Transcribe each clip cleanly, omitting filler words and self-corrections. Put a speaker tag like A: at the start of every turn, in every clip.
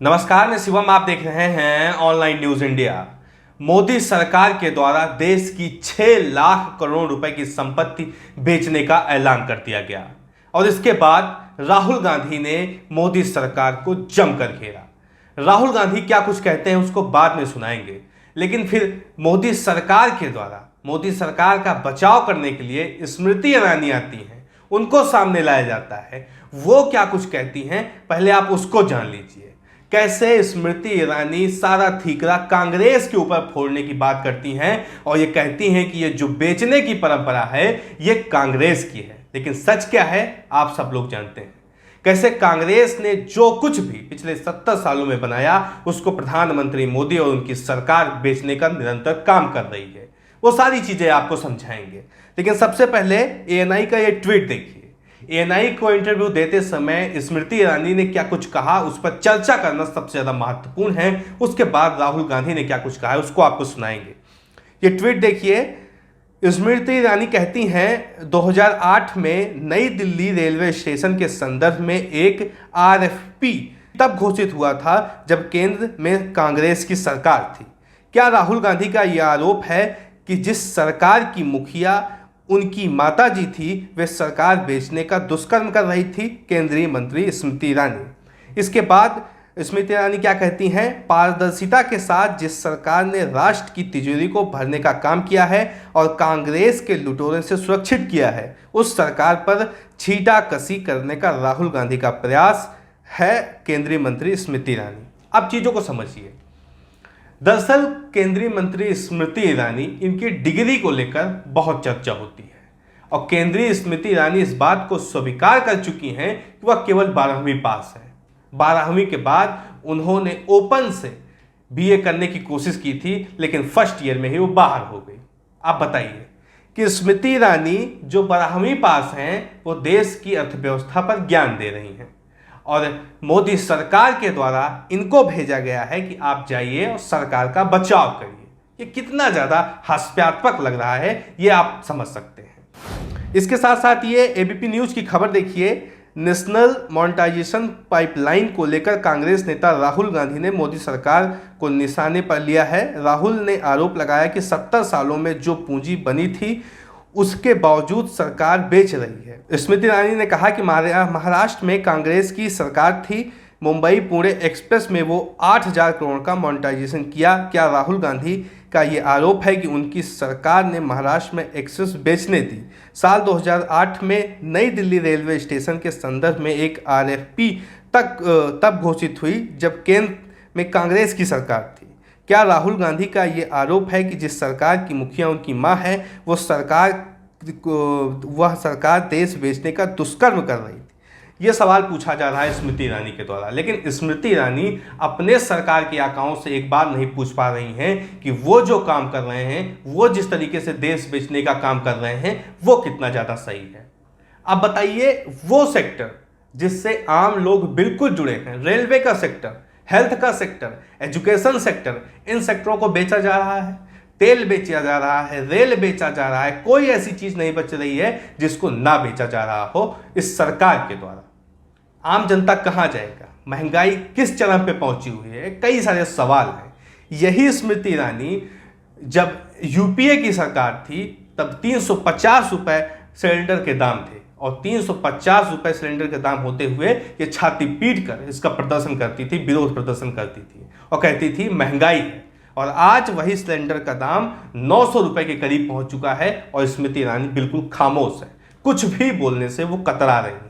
A: नमस्कार, मैं शिवम। आप देख रहे हैं ऑनलाइन न्यूज इंडिया। मोदी सरकार के द्वारा देश की 6 लाख करोड़ रुपए की संपत्ति बेचने का ऐलान कर दिया गया और इसके बाद राहुल गांधी ने मोदी सरकार को जमकर घेरा। राहुल गांधी क्या कुछ कहते हैं उसको बाद में सुनाएंगे, लेकिन फिर मोदी सरकार के द्वारा मोदी सरकार का बचाव करने के लिए स्मृति ईरानी आती हैं, उनको सामने लाया जाता है। वो क्या कुछ कहती हैं, पहले आप उसको जान लीजिए। कैसे स्मृति ईरानी सारा ठीकरा कांग्रेस के ऊपर फोड़ने की बात करती हैं और ये कहती हैं कि ये जो बेचने की परंपरा है ये कांग्रेस की है, लेकिन सच क्या है आप सब लोग जानते हैं। कैसे कांग्रेस ने जो कुछ भी पिछले 70 सालों में बनाया उसको प्रधानमंत्री मोदी और उनकी सरकार बेचने का निरंतर काम कर रही है। वो सारी चीजें आपको समझाएंगे, लेकिन सबसे पहले एएनआई का ये ट्वीट देखिए। एएनआई को इंटरव्यू देते समय स्मृति ईरानी ने क्या कुछ कहा उस पर चर्चा करना सबसे ज्यादा महत्वपूर्ण है। उसके बाद राहुल गांधी ने क्या कुछ कहा है उसको आपको सुनाएंगे। ये ट्वीट देखिए। स्मृति ईरानी कहती हैं 2008 में नई दिल्ली रेलवे स्टेशन के संदर्भ में एक आरएफपी तब घोषित हुआ था जब केंद्र में कांग्रेस की सरकार थी। क्या राहुल गांधी का यह आरोप है कि जिस सरकार की मुखिया उनकी माता जी थी वे सरकार बेचने का दुष्कर्म कर रही थी? केंद्रीय मंत्री स्मृति ईरानी। इसके बाद स्मृति ईरानी क्या कहती हैं? पारदर्शिता के साथ जिस सरकार ने राष्ट्र की तिजोरी को भरने का काम किया है और कांग्रेस के लुटेरों से सुरक्षित किया है, उस सरकार पर छींटाकशी करने का राहुल गांधी का प्रयास है। केंद्रीय मंत्री स्मृति ईरानी। अब चीजों को समझिए। दरअसल केंद्रीय मंत्री स्मृति ईरानी, इनकी डिग्री को लेकर बहुत चर्चा होती है और केंद्रीय स्मृति ईरानी इस बात को स्वीकार कर चुकी हैं कि वह केवल 12वीं पास है। 12वीं के बाद उन्होंने ओपन से बीए करने की कोशिश की थी, लेकिन फर्स्ट ईयर में ही वो बाहर हो गई। आप बताइए कि स्मृति ईरानी जो 12वीं पास हैं वो देश की अर्थव्यवस्था पर ज्ञान दे रही हैं और मोदी सरकार के द्वारा इनको भेजा गया है कि आप जाइए और सरकार का बचाव करिए। ये कितना ज़्यादा हास्यास्पद लग रहा है ये आप समझ सकते हैं। इसके साथ साथ ये एबीपी न्यूज़ की खबर देखिए। नेशनल मोनेटाइजेशन पाइपलाइन को लेकर कांग्रेस नेता राहुल गांधी ने मोदी सरकार को निशाने पर लिया है। राहुल ने आरोप लगाया कि 70 सालों में जो पूंजी बनी थी उसके बावजूद सरकार बेच रही है। स्मृति ईरानी ने कहा कि महाराष्ट्र में कांग्रेस की सरकार थी, मुंबई पुणे एक्सप्रेस में वो 8,000 करोड़ का मोनेटाइजेशन किया। क्या राहुल गांधी का ये आरोप है कि उनकी सरकार ने महाराष्ट्र में एक्सप्रेस बेचने दी? साल 2008 में नई दिल्ली रेलवे स्टेशन के संदर्भ में एक आरएफपी तब घोषित हुई जब केंद्र में कांग्रेस की सरकार थी। क्या राहुल गांधी का ये आरोप है कि जिस सरकार की मुखिया उनकी मां है वह सरकार देश बेचने का दुष्कर्म कर रही थी? ये सवाल पूछा जा रहा है स्मृति ईरानी के द्वारा, लेकिन स्मृति ईरानी अपने सरकार के आकाओं से एक बार नहीं पूछ पा रही हैं कि वो जो काम कर रहे हैं, वो जिस तरीके से देश बेचने का काम कर रहे हैं वो कितना ज़्यादा सही है। अब बताइए, वो सेक्टर जिससे आम लोग बिल्कुल जुड़े हैं, रेलवे का सेक्टर, हेल्थ का सेक्टर, एजुकेशन सेक्टर, इन सेक्टरों को बेचा जा रहा है। तेल बेचा जा रहा है, रेल बेचा जा रहा है। कोई ऐसी चीज नहीं बच रही है जिसको ना बेचा जा रहा हो इस सरकार के द्वारा। आम जनता कहां जाएगा? महंगाई किस चरम पे पहुंची हुई है? कई सारे सवाल हैं। यही स्मृति ईरानी जब यूपीए की सरकार थी तब 350 रुपए सिलेंडर के दाम थे और 350 रुपए सिलेंडर के दाम होते हुए ये छाती पीट कर इसका प्रदर्शन करती थी, विरोध प्रदर्शन करती थी और कहती थी महंगाई है। और आज वही सिलेंडर का दाम 900 रुपए के करीब पहुंच चुका है और स्मृति ईरानी बिल्कुल खामोश है, कुछ भी बोलने से वो कतरा रही हैं।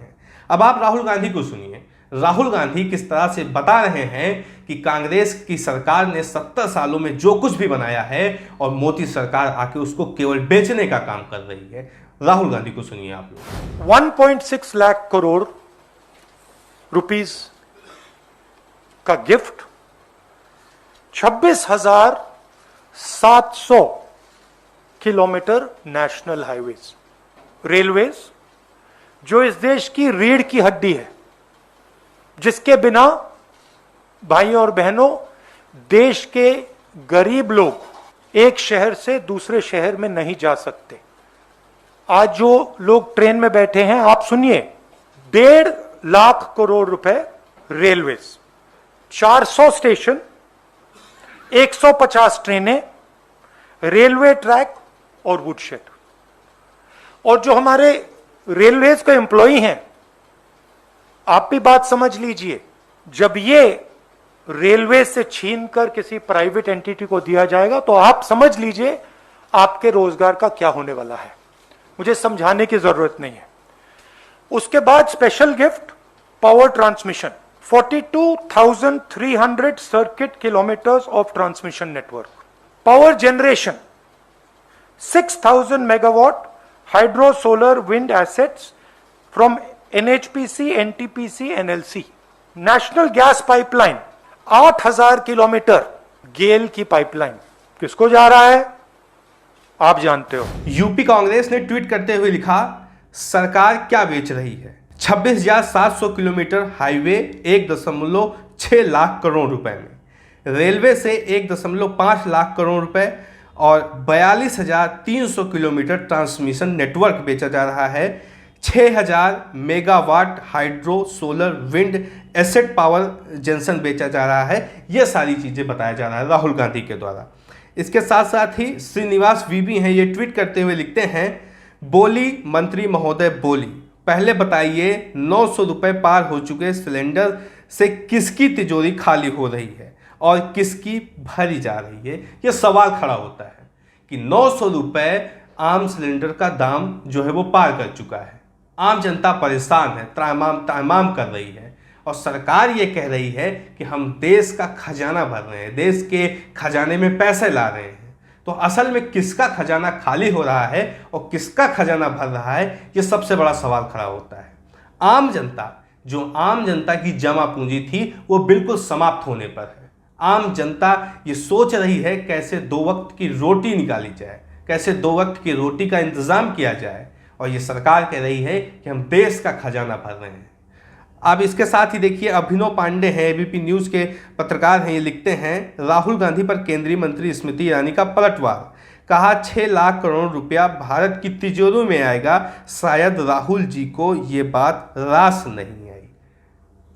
A: अब आप राहुल गांधी को सुनिए। राहुल गांधी किस तरह से बता रहे हैं कि कांग्रेस की सरकार ने 70 सालों में जो कुछ भी बनाया है और मोदी सरकार आके उसको केवल बेचने का काम कर रही है। राहुल गांधी को सुनिए आप लोग।
B: 1.6 लाख करोड़ रुपीस का gift, 26,700 kilometre national highways, railways जो इस देश की रीढ़ की हड्डी है, जिसके बिना भाइयों और बहनों देश के गरीब लोग एक शहर से दूसरे शहर में नहीं जा सकते। आज जो लोग ट्रेन में बैठे हैं आप सुनिए, 1.5 लाख करोड़ रुपए रेलवेज, 400 स्टेशन, 150 ट्रेनें, रेलवे ट्रैक और वुडशेड। और जो हमारे रेलवेज के एम्प्लॉई हैं, आप भी बात समझ लीजिए, जब ये रेलवे से छीनकर किसी प्राइवेट एंटिटी को दिया जाएगा तो आप समझ लीजिए आपके रोजगार का क्या होने वाला है। मुझे समझाने की जरूरत नहीं है। उसके बाद special gift, power transmission, 42,300 circuit kilometres of transmission network. Power generation, 6,000 megawatt hydro solar wind assets from NHPC, NTPC, NLC। National gas pipeline, 8,000 kilometre GAIL की पाइपलाइन। किसको जा रहा है आप जानते हो।
A: यूपी कांग्रेस ने ट्वीट करते हुए लिखा, सरकार क्या बेच रही है। 26,700 किलोमीटर हाईवे 1.6 लाख करोड़ रुपए में, रेलवे से 1.5 लाख करोड़ रुपए और 42,300 किलोमीटर ट्रांसमिशन नेटवर्क बेचा जा रहा है। 6,000 megawatt hydro solar wind asset power generation बेचा जा रहा है। ये सारी चीज़ें बताया जा रहा है राहुल गांधी के द्वारा। इसके साथ साथ ही श्रीनिवास वीबी हैं, ये ट्वीट करते हुए लिखते हैं, बोली मंत्री महोदय बोली, पहले बताइए 900 रुपये पार हो चुके सिलेंडर से किसकी तिजोरी खाली हो रही है और किसकी भरी जा रही है। ये सवाल खड़ा होता है कि 900 रुपये आम सिलेंडर का दाम जो है वो पार कर चुका है। आम जनता परेशान है, तामाम कर रही है और सरकार ये कह रही है कि हम देश का खजाना भर रहे हैं, देश के खजाने में पैसे ला रहे हैं। तो असल में किसका खजाना खाली हो रहा है और किसका खजाना भर रहा है, ये सबसे बड़ा सवाल खड़ा होता है। आम जनता, जो आम जनता की जमा पूंजी थी, वो बिल्कुल समाप्त होने पर है। आम जनता ये सोच रही है कैसे 2 वक्त की रोटी निकाली जाए, कैसे 2 वक्त की रोटी का इंतजाम किया जाए, और ये सरकार कह रही है कि हम देश का खजाना भर रहे हैं। अब इसके साथ ही देखिए, अभिनव पांडे हैं, एबीपी न्यूज़ के पत्रकार हैं, ये लिखते हैं, राहुल गांधी पर केंद्रीय मंत्री स्मृति ईरानी का पलटवार। कहा 6 लाख करोड़ रुपया भारत की तिजोरी में आएगा, शायद राहुल जी को ये बात रास नहीं आई।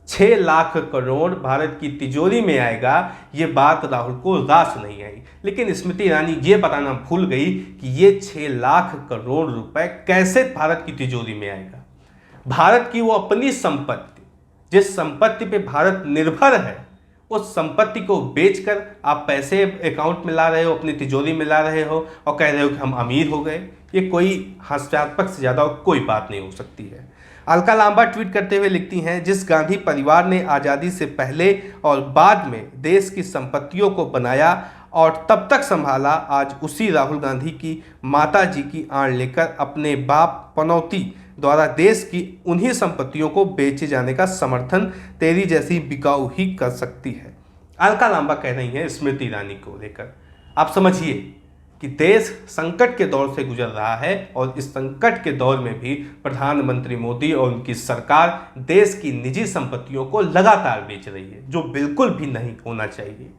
A: 6 लाख करोड़ भारत की तिजोरी में आएगा, ये बात राहुल को रास नहीं आई। लेकिन स्मृति ईरानी ये बताना भूल गई कि ये 6 लाख करोड़ रुपए कैसे भारत की तिजोरी में आएगा। भारत की वो अपनी संपत्ति, जिस संपत्ति पे भारत निर्भर है, उस संपत्ति को बेचकर आप पैसे अकाउंट में ला रहे हो, अपनी तिजोरी में ला रहे हो और कह रहे हो कि हम अमीर हो गए। ये कोई हास्यास्पद से ज़्यादा कोई बात नहीं हो सकती है। अलका लांबा ट्वीट करते हुए लिखती हैं, जिस गांधी परिवार ने आज़ादी से पहले और बाद में देश की संपत्तियों को बनाया और तब तक संभाला, आज उसी राहुल गांधी की माता जी की आड़ लेकर अपने बाप पनौती द्वारा देश की उन्हीं संपत्तियों को बेचे जाने का समर्थन तेरी जैसी बिकाऊ ही कर सकती है। अलका लांबा कह रही हैं स्मृति ईरानी को लेकर। आप समझिए कि देश संकट के दौर से गुजर रहा है और इस संकट के दौर में भी प्रधानमंत्री मोदी और उनकी सरकार देश की निजी संपत्तियों को लगातार बेच रही है, जो बिल्कुल भी नहीं होना चाहिए।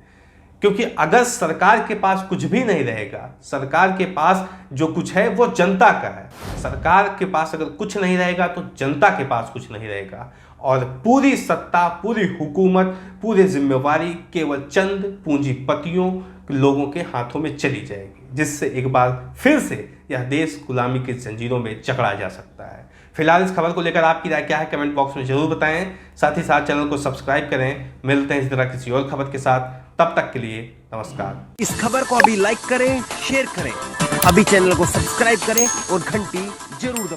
A: क्योंकि अगर सरकार के पास कुछ भी नहीं रहेगा, सरकार के पास जो कुछ है वो जनता का है, सरकार के पास अगर कुछ नहीं रहेगा तो जनता के पास कुछ नहीं रहेगा और पूरी सत्ता, पूरी हुकूमत, पूरी जिम्मेवारी केवल चंद पूंजीपतियों लोगों के हाथों में चली जाएगी, जिससे एक बार फिर से यह देश गुलामी की जंजीरों में जकड़ा जा सकता है। फिलहाल इस खबर को लेकर आपकी राय क्या है, कमेंट बॉक्स में जरूर बताएं। साथ ही साथ चैनल को सब्सक्राइब करें। मिलते हैं इस तरह किसी और खबर के साथ, तब तक के लिए नमस्कार।
C: इस खबर को अभी लाइक करें, शेयर करें, अभी चैनल को सब्सक्राइब करें और घंटी जरूर दबाएं।